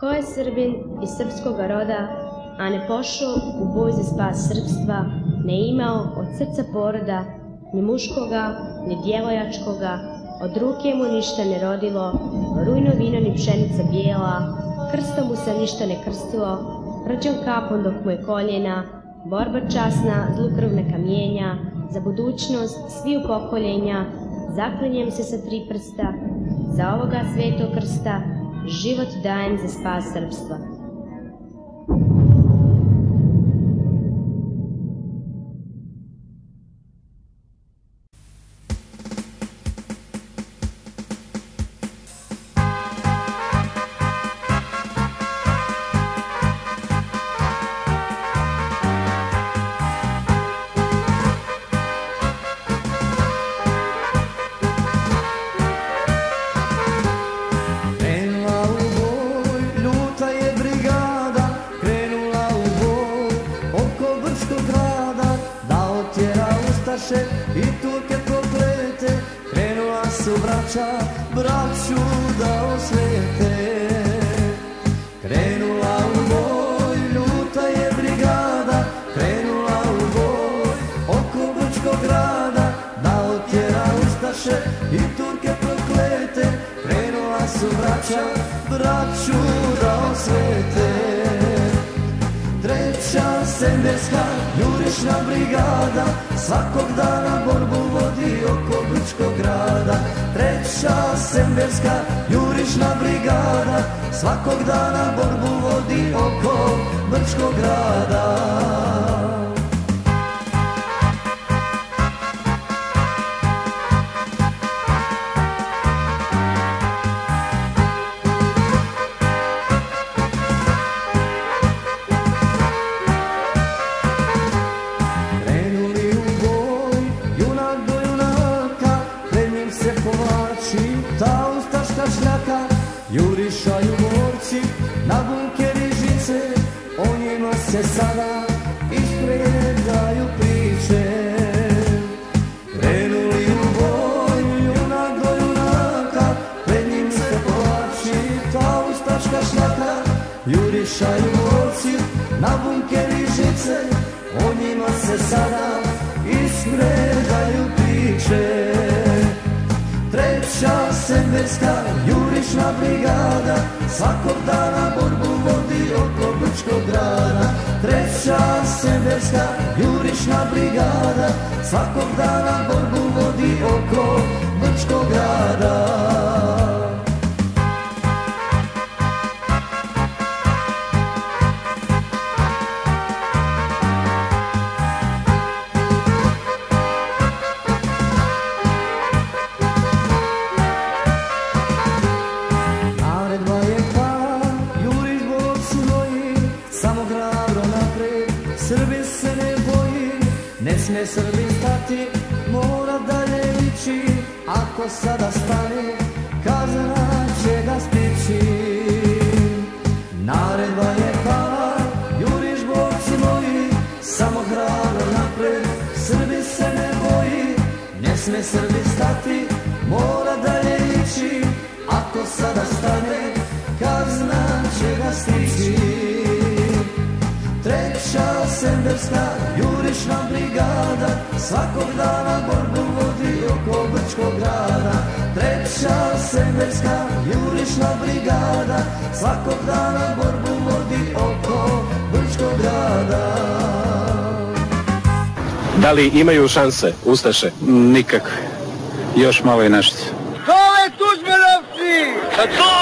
Ko je Srbin iz srpskog roda, a ne pošao u boj za spas srpstva, ne imao od srca poroda, ni muškoga, ni djevojačkoga, od ruke mu ništa ne rodilo, rujno vino ni pšenica bijela, krstom mu se ništa ne krstilo, rđom kapom dok mu je koljena, borba časna, zlukrv neka mijenja, za budućnost sviju pokoljenja, zaklinjem se sa 3 prsta, za ovoga svetog krsta, život dajem za spas srpstva. I Turke proklete, krenula su braću da osvete. Krenula u boj, ljuta je brigada, krenula u boj, oko Brčkog grada, da otjera ustaše i Turke proklete, krenula su braću da osvete. Treća semberska jurišna brigada, svakog dana borbu vodi oko Brčkog grada. Treća semberska jurišna brigada, svakog dana borbu vodi oko Brčkog grada. Jurišaju borci na bunkeri žice, o njima se sada ispredaju priče. Krenuli u boj, junak do junaka, pred njim se povlači ta ustaška šljaka. Jurišaju borci na bunkeri žice, o njima se sada ispredaju priče. Treća semberska jurišna brigada, svakog dana borbu vodi oko Brčkog grada. Treća semberska jurišna brigada, svakog dana borbu vodi oko Brčkog grada. Srbin se ne boji, ne sme Srbin stati, mora dalje ići. Ako sada stane, kazna će ga stići. Naredba je pala, juriš borci moji, samo hrabro napred, Srbin se ne boji, ne sme Srbin stati, mora dalje ići. Ako sada stane, kazna će ga stići. Treća semberska jurišna brigada, svakog dana borbu vodi oko Brčkog grada. Treća semberska jurišna brigada, svakog dana borbu vodi oko Brčkog grada. Da li imaju šanse ustaše? Nikakve. Još malo i nešto. Dole Tuđmanovci!